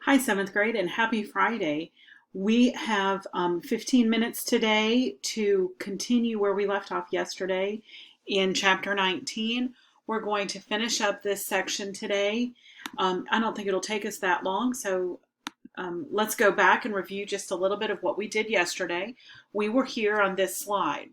Hi, seventh grade, and happy Friday. We have 15 minutes today to continue where we left off yesterday in chapter 19. We're going to finish up this section today. I don't think it'll take us that long, so let's go back and review just a little bit of what we did yesterday. We were here on this slide.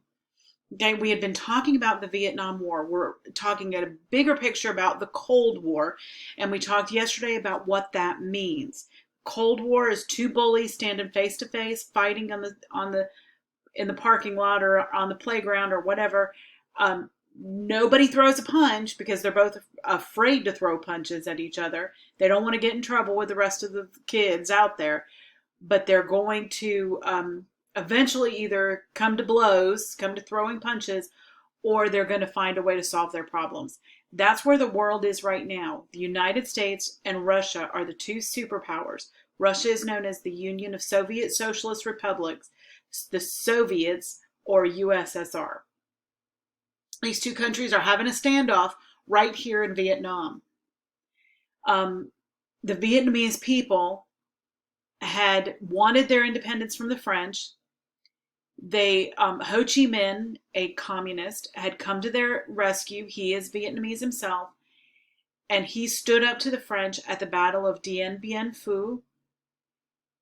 Okay, we had been talking about the Vietnam War. We're talking at a bigger picture about the Cold War, and we talked yesterday about what that means. Cold War is two bullies standing face to face, fighting in the parking lot or on the playground or whatever. Nobody throws a punch because they're both afraid to throw punches at each other. They don't want to get in trouble with the rest of the kids out there, but they're going to eventually either come to blows, come to throwing punches, or they're going to find a way to solve their problems. That's where the world is right now. The United States and Russia are the two superpowers. Russia is known as the Union of Soviet Socialist Republics, the Soviets, or USSR. These two countries are having a standoff right here in Vietnam. The Vietnamese people had wanted their independence from the French. Ho Chi Minh, a communist, had come to their rescue. He is Vietnamese himself, and he stood up to the French at the Battle of Dien Bien Phu,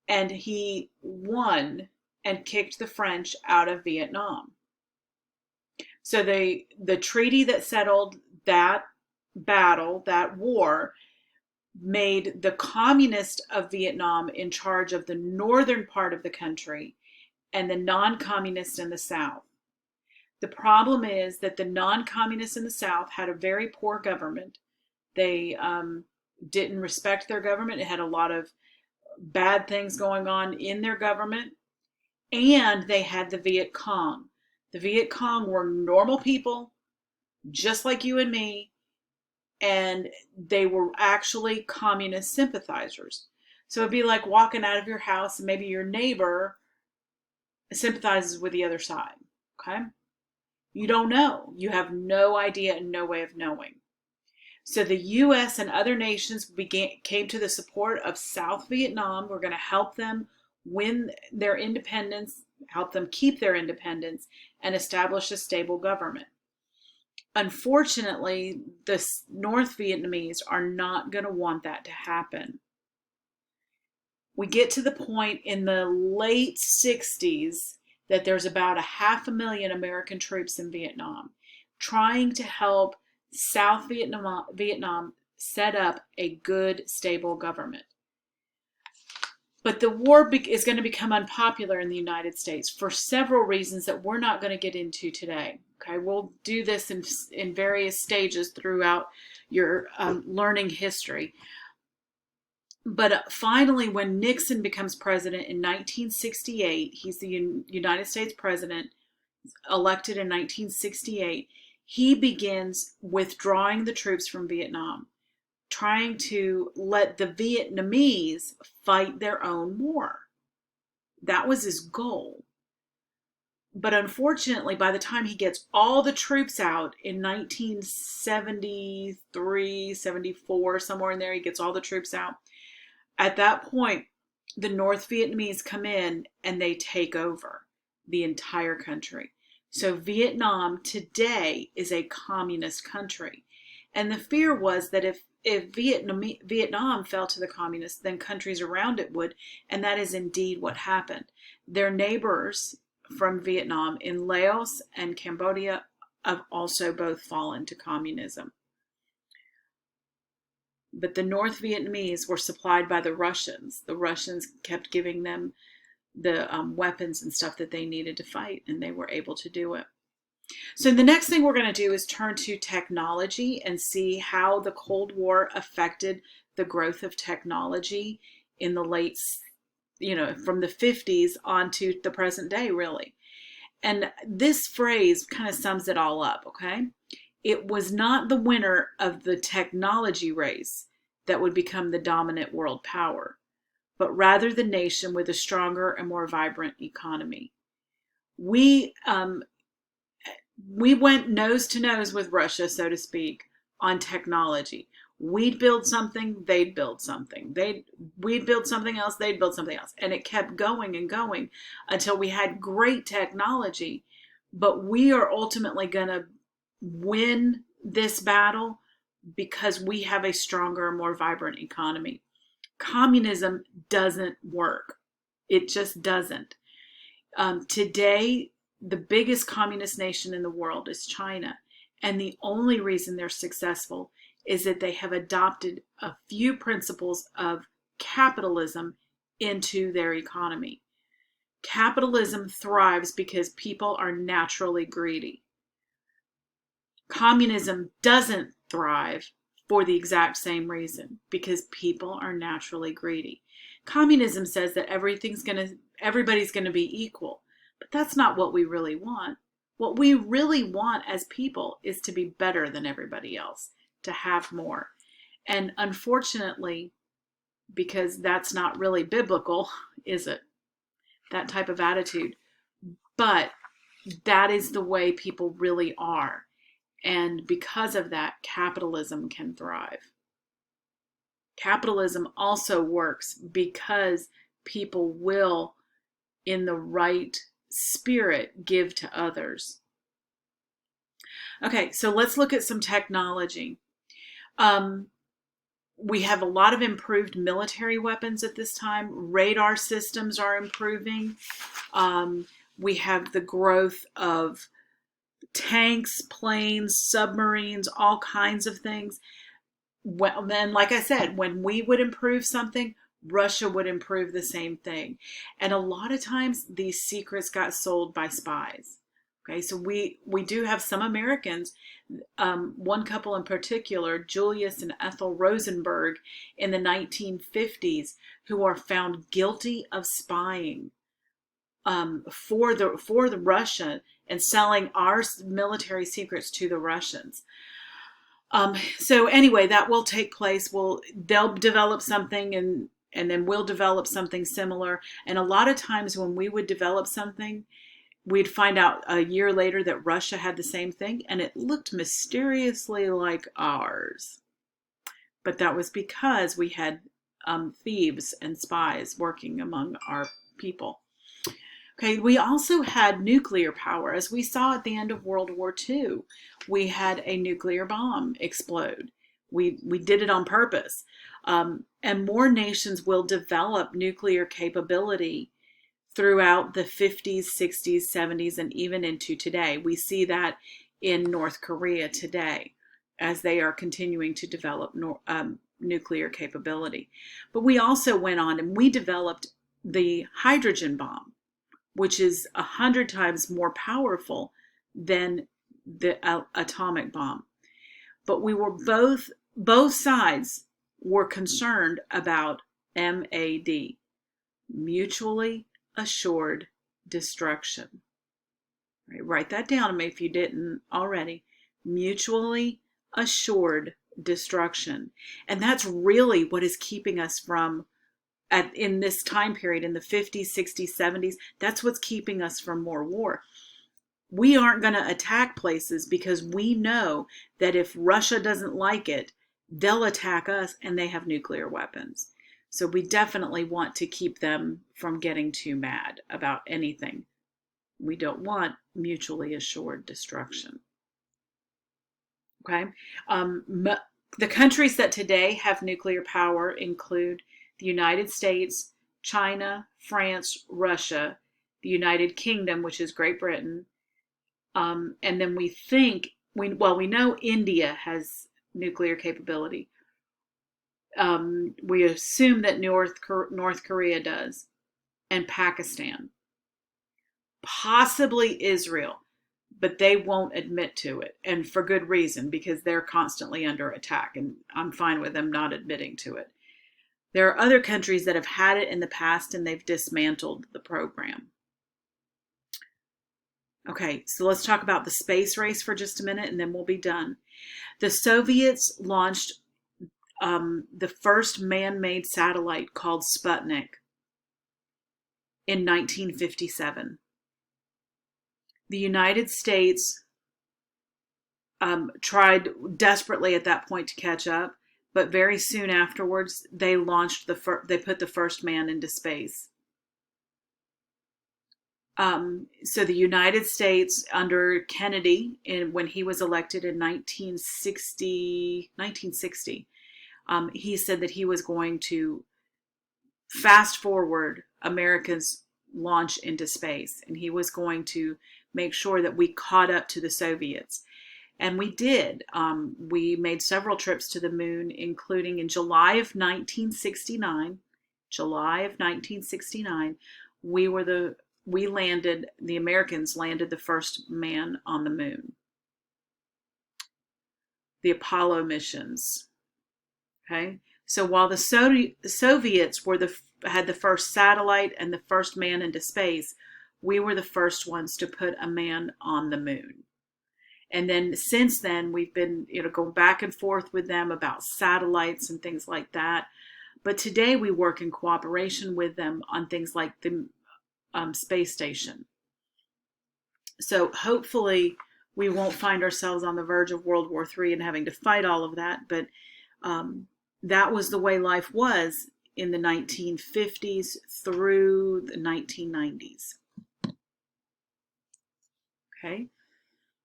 and he won and kicked the French out of Vietnam. So the treaty that settled that battle, that war, made the communist of Vietnam in charge of the northern part of the country and the non-communists in the south. The problem is that the non-communists in the south had a very poor government. They didn't respect their government. It had a lot of bad things going on in their government. And they had the Viet Cong. The Viet Cong were normal people, just like you and me, and they were actually communist sympathizers. So it'd be like walking out of your house and maybe your neighbor sympathizes with the other side. Okay? You don't know. You have no idea and no way of knowing. So the U.S. and other nations came to the support of South Vietnam. We're going to help them win their independence, help them keep their independence, and establish a stable government. Unfortunately, the North Vietnamese are not going to want that to happen. We get to the point in the late 60s that there's about 500,000 American troops in Vietnam trying to help South Vietnam set up a good, stable government. But the war is going to become unpopular in the United States for several reasons that we're not going to get into today. Okay, we'll do this in various stages throughout your learning history. But finally, when Nixon becomes president in 1968, he's the United States president, elected in 1968, he begins withdrawing the troops from Vietnam, trying to let the Vietnamese fight their own war. That was his goal. But unfortunately, by the time he gets all the troops out in 1973, 74, somewhere in there, he gets all the troops out. At that point, the North Vietnamese come in and they take over the entire country. So Vietnam today is a communist country. And the fear was that if Vietnam fell to the communists, then countries around it would, and that is indeed what happened. Their neighbors from Vietnam in Laos and Cambodia have also both fallen to communism. But the North Vietnamese were supplied by the Russians. The Russians kept giving them the weapons and stuff that they needed to fight, and they were able to do it. So the next thing we're going to do is turn to technology and see how the Cold War affected the growth of technology in the late, from the 50s on to the present day, really. And this phrase kind of sums it all up, okay? It was not the winner of the technology race that would become the dominant world power, but rather the nation with a stronger and more vibrant economy. We went nose to nose with Russia, so to speak, on technology. We'd build something, they'd build something. We'd build something else, they'd build something else. And it kept going and going until we had great technology. But we are ultimately going to win this battle because we have a stronger, more vibrant economy. Communism doesn't work. It just doesn't. Today, the biggest communist nation in the world is China. And the only reason they're successful is that they have adopted a few principles of capitalism into their economy. Capitalism thrives because people are naturally greedy. Communism doesn't thrive for the exact same reason, because people are naturally greedy. Communism says that everybody's going to be equal, but that's not what we really want. What we really want as people is to be better than everybody else, to have more. And unfortunately, because that's not really biblical, is it? That type of attitude. But that is the way people really are. And because of that, capitalism can thrive. Capitalism also works because people will, in the right spirit, give to others. Okay, so let's look at some technology. We have a lot of improved military weapons at this time. Radar systems are improving. We have the growth of tanks, planes, submarines, all kinds of things. Well, then, like I said, when we would improve something, Russia would improve the same thing. And a lot of times these secrets got sold by spies. Okay, so we do have some Americans, one couple in particular, Julius and Ethel Rosenberg in the 1950s, who are found guilty of spying for the Russia and selling our military secrets to the Russians. So anyway, that will take place. They'll develop something and then we'll develop something similar. And a lot of times when we would develop something, we'd find out a year later that Russia had the same thing, and it looked mysteriously like ours. But that was because we had thieves and spies working among our people. Okay, we also had nuclear power. As we saw at the end of World War II, we had a nuclear bomb explode. We did it on purpose. And more nations will develop nuclear capability throughout the 50s, 60s, 70s, and even into today. We see that in North Korea today as they are continuing to develop nuclear capability. But we also went on and we developed the hydrogen bomb, which is 100 times more powerful than the atomic bomb. But we were both sides were concerned about MAD, mutually assured destruction. Right, write that down if you didn't already. Mutually assured destruction. And that's really what is keeping us from, in this time period, in the 50s, 60s, 70s, that's what's keeping us from more war. We aren't going to attack places because we know that if Russia doesn't like it, they'll attack us, and they have nuclear weapons. So we definitely want to keep them from getting too mad about anything. We don't want mutually assured destruction. Okay? The countries that today have nuclear power include the United States, China, France, Russia, the United Kingdom, which is Great Britain, and then we know India has nuclear capability. We assume that North Korea does, and Pakistan. Possibly Israel, but they won't admit to it, and for good reason, because they're constantly under attack, and I'm fine with them not admitting to it. There are other countries that have had it in the past, and they've dismantled the program. Okay, so let's talk about the space race for just a minute, and then we'll be done. The Soviets launched the first man-made satellite called Sputnik in 1957. The United States tried desperately at that point to catch up, but very soon afterwards, they launched they put the first man into space. So the United States under Kennedy, when he was elected in 1960, he said that he was going to fast forward America's launch into space, and he was going to make sure that we caught up to the Soviets. And we did. We made several trips to the moon, including in July of 1969. The Americans landed the first man on the moon. The Apollo missions. Okay. So while the Soviets had the first satellite and the first man into space, we were the first ones to put a man on the moon. And then since then, we've been, going back and forth with them about satellites and things like that. But today we work in cooperation with them on things like the space station. So hopefully we won't find ourselves on the verge of World War III and having to fight all of that. But that was the way life was in the 1950s through the 1990s. Okay.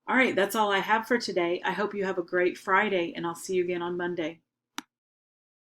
All right, that's all I have for today. I hope you have a great Friday, and I'll see you again on Monday.